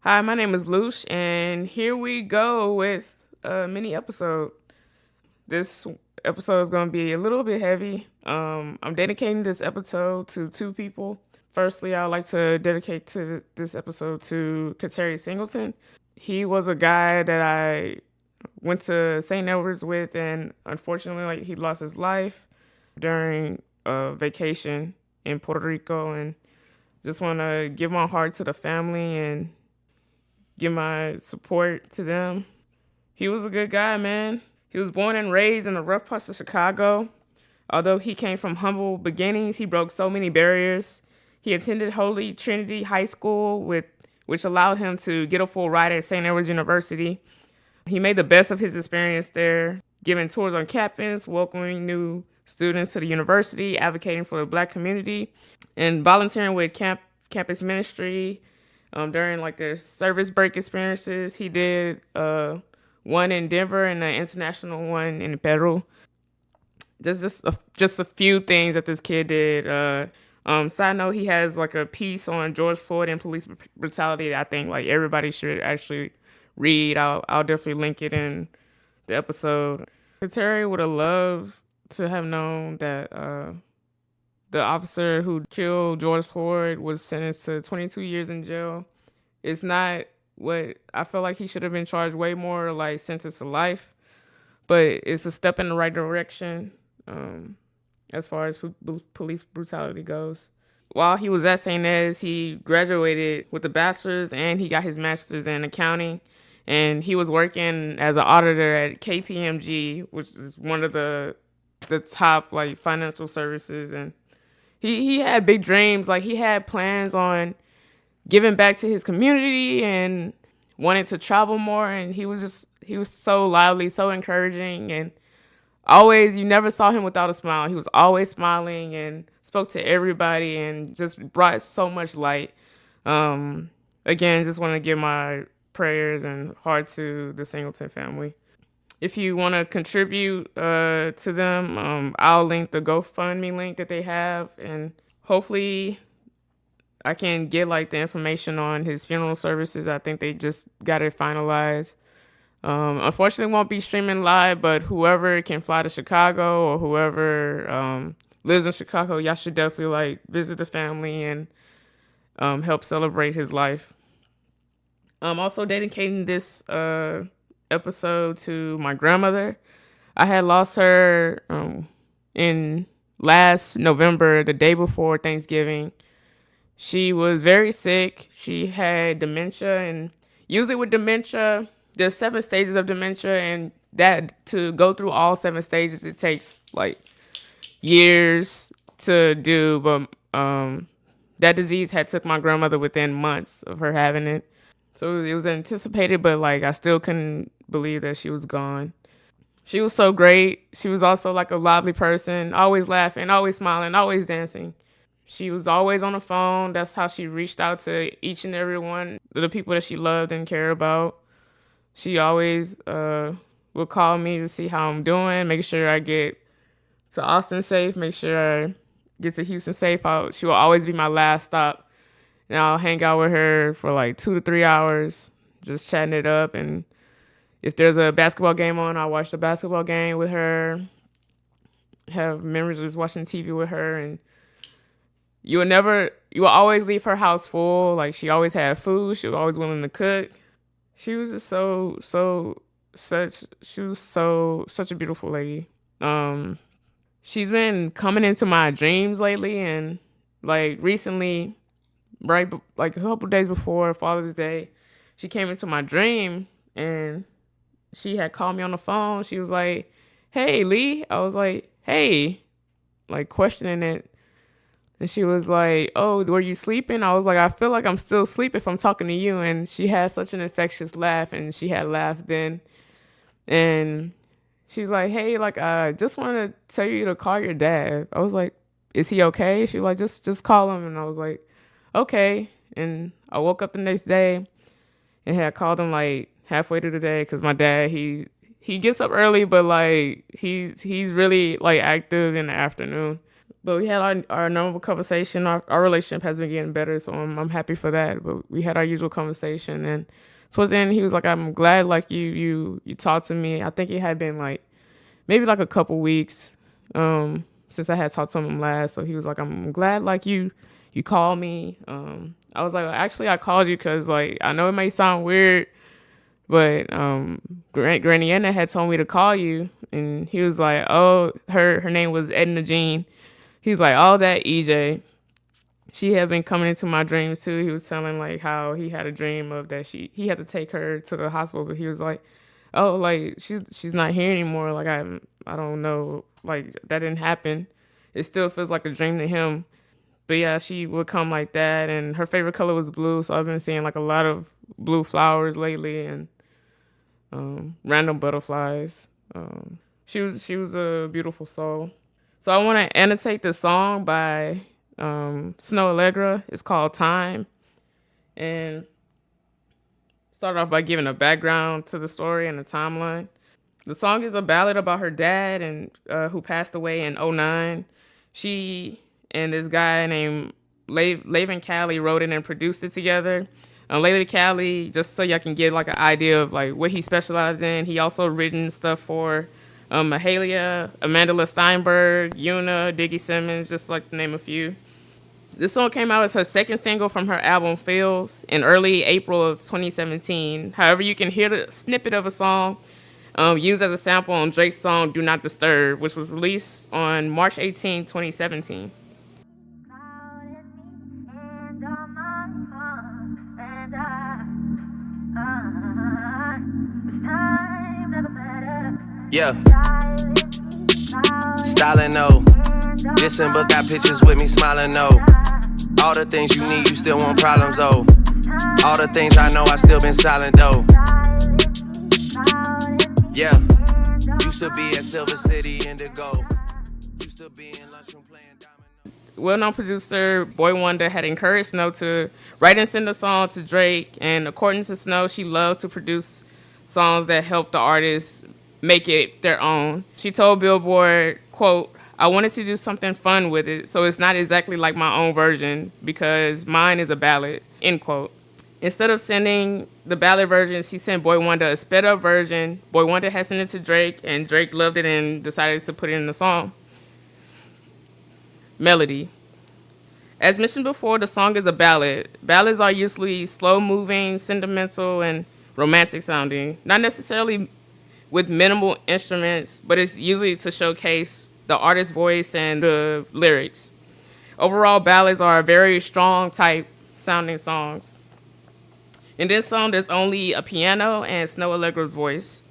Hi, my name is Luce, and here we go with a mini episode. This episode is going to be a little bit heavy. I'm dedicating this episode to two people. Firstly, I would like to dedicate this episode to Kurterry Singleton. He was a guy that I went to St. Edward's with, and unfortunately, he lost his life during a vacation in Puerto Rico. And just want to give my heart to the family and give my support to them. He was a good guy, man. He was born and raised in the rough parts of Chicago. Although he came from humble beginnings, he broke so many barriers. He attended Holy Trinity High School, which allowed him to get a full ride at St. Edward's University. He made the best of his experience there, giving tours on campus, welcoming new students to the university, advocating for the Black community, and volunteering with campus ministry. During their service break experiences, he did one in Denver and an international one in Peru. There's just a few things that this kid did. Side note, he has a piece on George Floyd and police brutality that I think everybody should actually read. I'll definitely link it in the episode. Terry would have loved to have known that the officer who killed George Floyd was sentenced to 22 years in jail. It's not what I feel like he should have been charged way more, sentenced to life, but it's a step in the right direction as far as police brutality goes. While he was at St. Ed's, he graduated with a bachelor's and he got his master's in accounting. And he was working as an auditor at KPMG, which is one of the top financial services. And he had big dreams. He had plans on giving back to his community and wanted to travel more. And he was so lively, so encouraging, and always, you never saw him without a smile. He was always smiling and spoke to everybody and just brought so much light. Again, just want to give my prayers and heart to the Singleton family. If you want to contribute to them, I'll link the GoFundMe link that they have, and hopefully I can get the information on his funeral services. I think they just got it finalized. Unfortunately, it won't be streaming live, but whoever can fly to Chicago or whoever lives in Chicago, y'all should definitely visit the family and help celebrate his life. I'm also dedicating this episode to my grandmother. I had lost her in last November, the day before Thanksgiving. She was very sick. She had dementia, and usually with dementia, there's 7 stages of dementia, and that to go through all 7 stages, it takes years to do. But that disease had took my grandmother within months of her having it. So it was anticipated, but I still couldn't believe that she was gone. She was so great. She was also a lively person, always laughing, always smiling, always dancing. She was always on the phone. That's how she reached out to each and every one of the people that she loved and cared about. She always would call me to see how I'm doing, make sure I get to Austin safe, make sure I get to Houston safe. She will always be my last stop. And I'll hang out with her for 2 to 3 hours, just chatting it up. And if there's a basketball game on, I'll watch the basketball game with her, have memories of just watching TV with her. And you will always leave her house full. She always had food. She was always willing to cook. She was just such a beautiful lady. She's been coming into my dreams lately, and recently, right, a couple days before Father's Day, she came into my dream and she had called me on the phone. She was like, "Hey, Lee." I was like, "Hey," questioning it. And she was like, "Oh, were you sleeping?" I was like, "I feel like I'm still asleep if I'm talking to you." And she had such an infectious laugh, and she had laughed then. And she's like, "Hey, I just wanted to tell you to call your dad." I was like, "Is he okay?" She was like, just call him." And I was like, "Okay." And I woke up the next day and had called him halfway through the day, because my dad, he gets up early, but he's really active in the afternoon. But we had our normal conversation. Our relationship has been getting better, so I'm happy for that. But we had our usual conversation, and towards the end, he was like, "I'm glad like you talked to me." I think it had been like maybe like a couple weeks since I had talked to him last. So he was like, "I'm glad like you called me." I was like, "Actually, I called you because like I know it may sound weird, but Granny Anna had told me to call you," and he was like, "Oh, her name was Edna Jean." He's like, "Oh, that EJ. She had been coming into my dreams too." He was telling like how he had a dream of that he had to take her to the hospital, but he was like, "Oh, like she's not here anymore. Like I don't know, like that didn't happen. It still feels like a dream to him." But yeah, she would come like that, and her favorite color was blue. So I've been seeing like a lot of blue flowers lately, and random butterflies. She was a beautiful soul. So I want to annotate this song by Snow Allegra. It's called Time, and start off by giving a background to the story and the timeline. The song is a ballad about her dad and who passed away in '09. She and this guy named Laven Callie wrote it and produced it together. Laven Callie, just so y'all can get like an idea of like what he specialized in, he also written stuff for Mahalia, Amanda Steinberg, Yuna, Diggy Simmons, just like to name a few. This song came out as her second single from her album Feels in early April of 2017. However, you can hear the snippet of a song used as a sample on Drake's song Do Not Disturb, which was released on March 18, 2017. Yeah. Styling, no. Listen, but got pictures with me smiling, no. All the things you need, you still want problems, though. All the things I know, I still been silent, though. Yeah. Used to be at Silver City, Indigo. Used to be in lunchroom playing domino. Well-known producer Boy Wonder had encouraged Snow to write and send a song to Drake, and according to Snow, she loves to produce songs that help the artists make it their own. She told Billboard, quote, "I wanted to do something fun with it, so it's not exactly like my own version because mine is a ballad," end quote. Instead of sending the ballad version, she sent Boy Wonder a sped up version. Boy Wonder had sent it to Drake, and Drake loved it and decided to put it in the song. Melody. As mentioned before, the song is a ballad. Ballads are usually slow-moving, sentimental, and romantic sounding. Not necessarily with minimal instruments, but it's usually to showcase the artist's voice and the lyrics. Overall, ballads are very strong type sounding songs. In this song, there's only a piano and Snow Allegra's voice.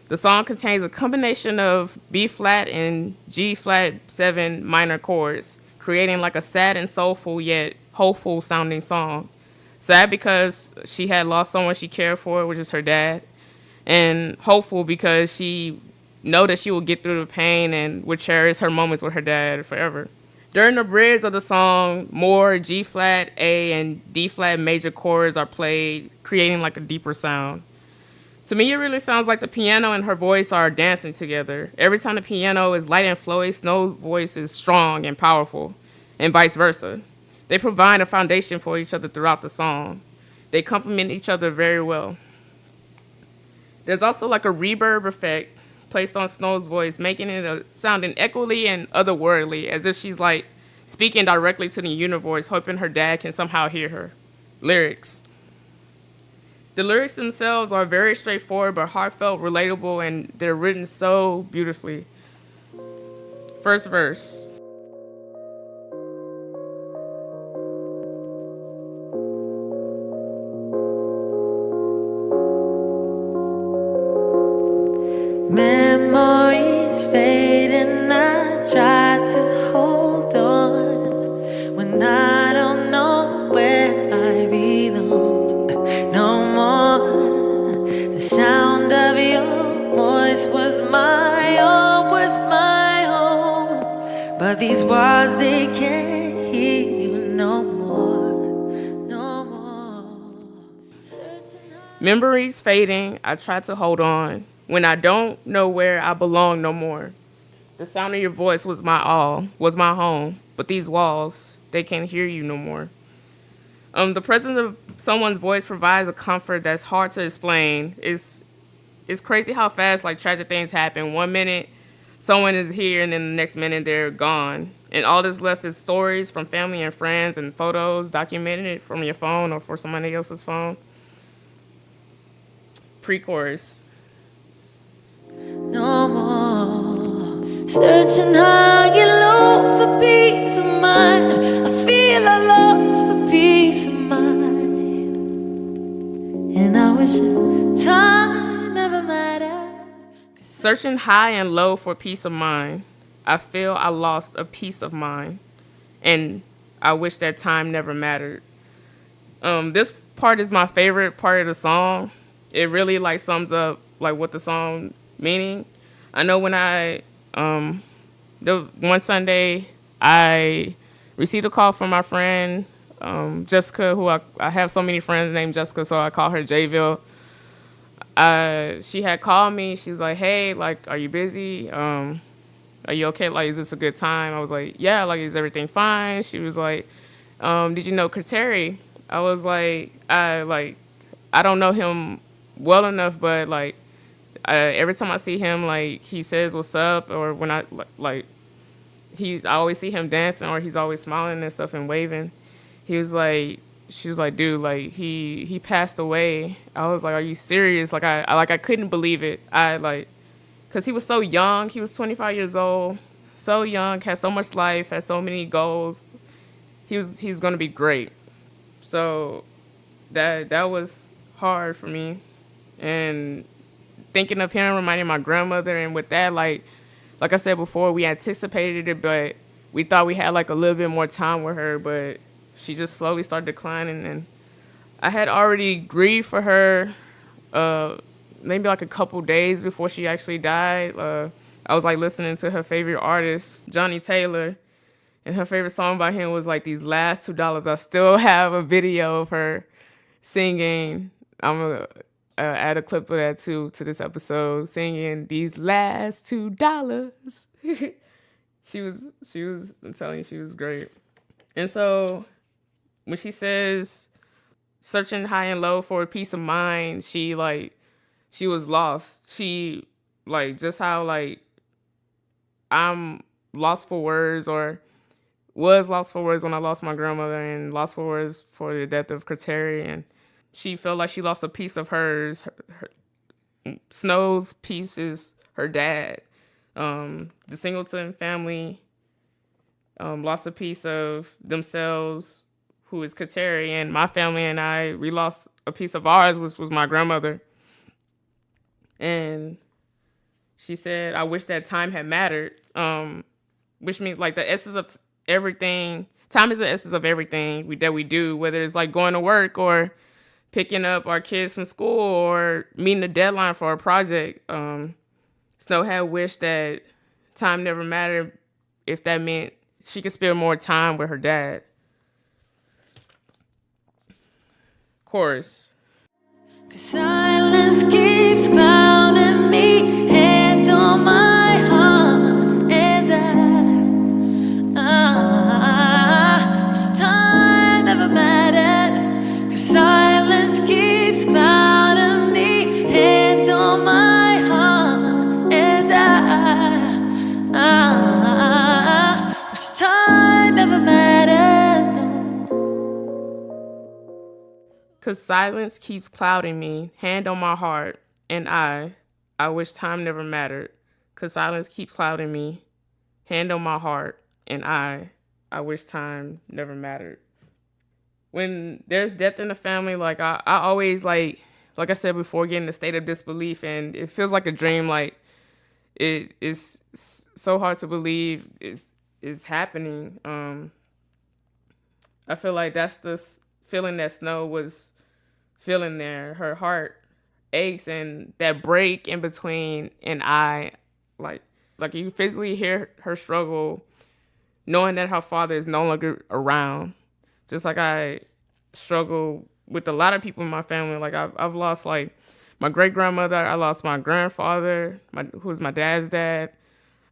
The song contains a combination of B flat and G flat 7 minor chords, creating like a sad and soulful yet hopeful sounding song. Sad because she had lost someone she cared for, which is her dad, and hopeful because she know that she will get through the pain and would cherish her moments with her dad forever. During the bridge of the song, more G flat, A, and D flat major chords are played, creating like a deeper sound. To me, it really sounds like the piano and her voice are dancing together. Every time the piano is light and flowy, Snow's voice is strong and powerful, and vice versa. They provide a foundation for each other throughout the song. They complement each other very well. There's also like a reverb effect placed on Snow's voice, making it sounding equally and otherworldly, as if she's like speaking directly to the universe, hoping her dad can somehow hear her. Lyrics. The lyrics themselves are very straightforward but heartfelt, relatable, and they're written so beautifully. First verse. Memories fade and I try to hold on when I don't know where I belong no more. The sound of your voice was my own, but these walls, they can't hear you no more, no more. Memories fading, I try to hold on when I don't know where I belong no more. The sound of your voice was my all, was my home, but these walls, they can't hear you no more. The presence of someone's voice provides a comfort that's hard to explain. It's crazy how fast like tragic things happen. One minute, someone is here, and then the next minute they're gone. And all that's left is stories from family and friends and photos documented from your phone or for somebody else's phone. Pre-chorus. No more searching high and low for peace of mind. I feel I lost a piece of mind, and I wish time never mattered. Searching high and low for peace of mind. I feel I lost a piece of mind, and I wish that time never mattered. This part is my favorite part of the song. It really like sums up like what the song meaning. I know when the one Sunday I received a call from my friend Jessica, who I have so many friends named Jessica, so I call her Jayville. She had called me. She was like, "Hey, like, are you busy? Are you okay? Like, is this a good time?" I was like, "Yeah, like, is everything fine?" She was like, "Did you know Kurterry?" I was like, I don't know him well enough, but like, every time I see him, like, he says what's up, or when I I always see him dancing, or he's always smiling and stuff and waving. He was like, she was like, "Dude, like, he passed away." I was like, "Are you serious?" Like, I couldn't believe it. Cause he was so young. He was 25 years old, so young, had so much life, had so many goals. He's gonna be great. So that was hard for me, and thinking of him reminding my grandmother, and with that, like I said before, we anticipated it, but we thought we had like a little bit more time with her, but she just slowly started declining, and I had already grieved for her, maybe like a couple days before she actually died. I was like listening to her favorite artist, Johnny Taylor, and her favorite song by him was like "These Last $2." I still have a video of her singing. I'm gonna add a clip of that too to this episode, singing "These Last $2." She was. I'm telling you, she was great. And so when she says searching high and low for a peace of mind, she was lost. She like just how like I'm lost for words, or was lost for words when I lost my grandmother, and lost for words for the death of Kurterry. And she felt like she lost a piece of hers. Snow's piece is her dad. The Singleton family lost a piece of themselves, who is Kurterry, and my family and we lost a piece of ours, which was my grandmother. And she said, "I wish that time had mattered," which means like the essence of everything. Time is the essence of everything that we do, whether it's like going to work or picking up our kids from school or meeting a deadline for a project. Snow had wished that time never mattered, if that meant she could spend more time with her dad. Chorus. Silence keeps clouding me, hand on my heart, and I wish time never mattered. 'Cause silence keeps clouding me, hand on my heart, and I wish time never mattered. Cause silence keeps clouding me, hand on my heart, and I wish time never mattered. Cause silence keeps clouding me, hand on my heart, and I wish time never mattered. When there's death in the family, like I always like I said before, get in a state of disbelief, and it feels like a dream. Like it is so hard to believe is happening. I feel like that's the feeling that Snow was feeling there. Her heart aches, and that break in between, and like you physically hear her struggle, knowing that her father is no longer around. Just like I struggle with a lot of people in my family. Like I've lost like my great grandmother. I lost my grandfather, who's my dad's dad.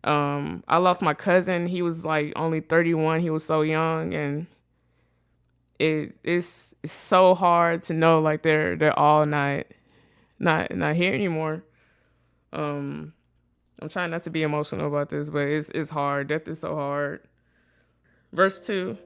I lost my cousin. He was like only 31. He was so young, and it's so hard to know like they're all not here anymore. Um, I'm trying not to be emotional about this, but it's hard. Death is so hard. Verse 2.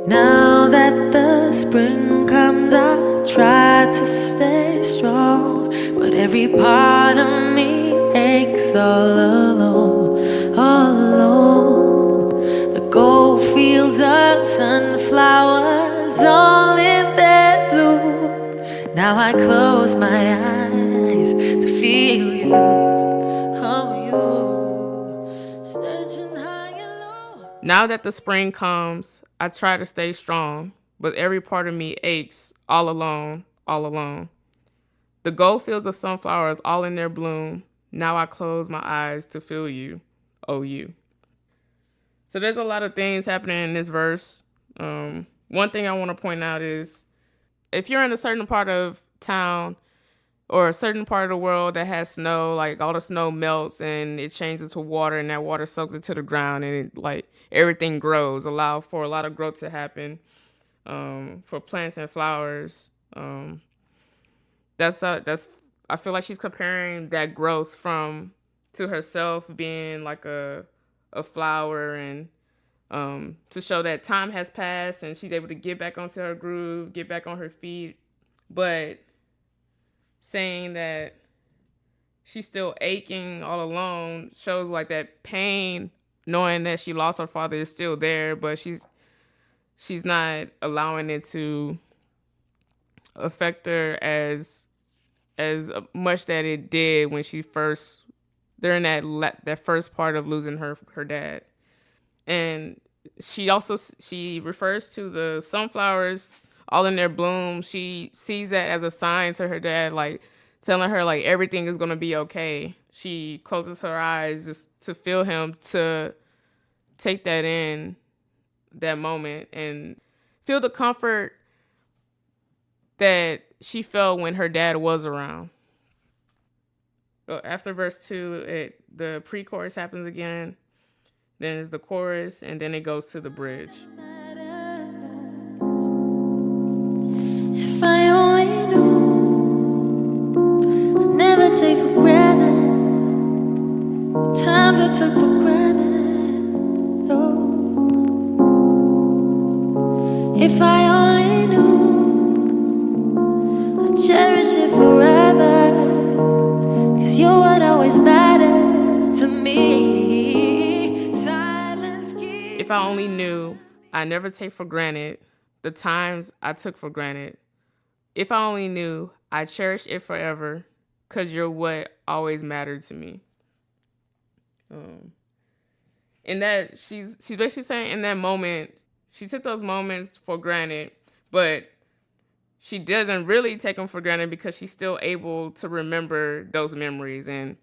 Now that the spring comes, I try to stay strong, but every part of me aches all alone, all alone. The gold fields of sunflowers all in their bloom. Now I close my eyes to feel you, oh you, searching high and low. Now that the spring comes, I try to stay strong, but every part of me aches all alone, all alone. The gold fields of sunflowers all in their bloom. Now I close my eyes to feel you, oh you. So there's a lot of things happening in this verse. One thing I want to point out is if you're in a certain part of town or a certain part of the world that has snow, like all the snow melts and it changes to water, and that water soaks into the ground, and it like everything grows, allow for a lot of growth to happen, for plants and flowers. That's I feel like she's comparing that growth from to herself being like a flower, and to show that time has passed and she's able to get back onto her groove, get back on her feet, but saying that she's still aching all alone shows like that pain, knowing that she lost her father is still there, but she's not allowing it to affect her as much that it did when she first during that first part of losing her dad. And she refers to the sunflowers all in their bloom. She sees that as a sign to her dad, like telling her like everything is gonna be okay. She closes her eyes just to feel him, to take that in, that moment, and feel the comfort that she felt when her dad was around. After verse 2, the pre-chorus happens again. Then there's the chorus, and then it goes to the bridge. If I only knew, I'd never take for granted the times I took for granted. Oh, if I only knew, I'd cherish it forever, 'cause you're what always mattered to me. Silence keeps. If I only knew, I never take for granted the times I took for granted. If I only knew, I cherish it forever, 'cause you're what always mattered to me. In that she's basically saying in that moment, she took those moments for granted, but she doesn't really take them for granted because she's still able to remember those memories, and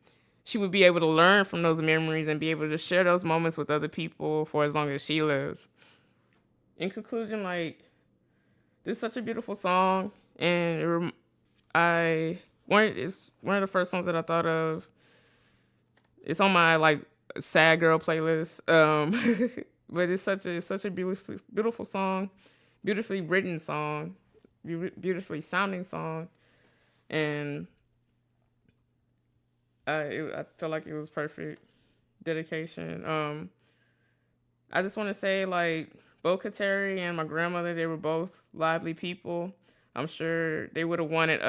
she would be able to learn from those memories and be able to share those moments with other people for as long as she lives. In conclusion, like, this is such a beautiful song, and it's one of the first songs that I thought of. It's on my like sad girl playlist, but it's such a beautiful song, beautifully written song, beautifully sounding song, and I feel like it was perfect dedication. I just want to say, like, both Kurterry and my grandmother, they were both lively people. I'm sure they would have wanted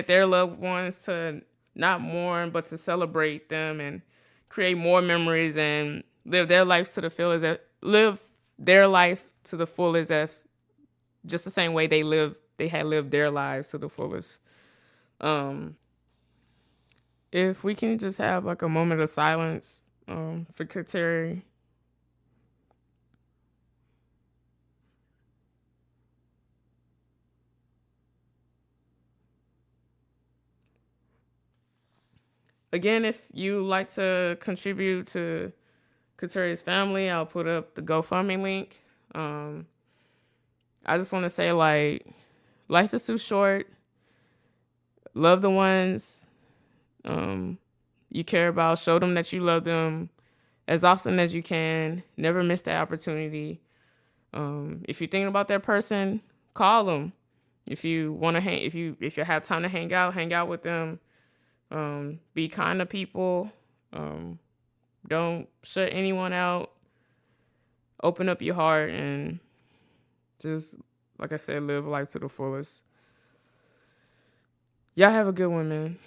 their loved ones to not mourn, but to celebrate them and create more memories and live their life to the fullest, as just the same way they had lived their lives to the fullest. If we can just have like a moment of silence for Kurterry. Again, if you like to contribute to Kurterry's family, I'll put up the GoFundMe link. I just want to say, like, life is too short. Love the ones you care about. Show them that you love them as often as you can. Never miss that opportunity. If you're thinking about that person, call them. If you want to if you have time to hang out with them. Be kind to people. Don't shut anyone out. Open up your heart and just, like I said, live life to the fullest. Y'all have a good one, man.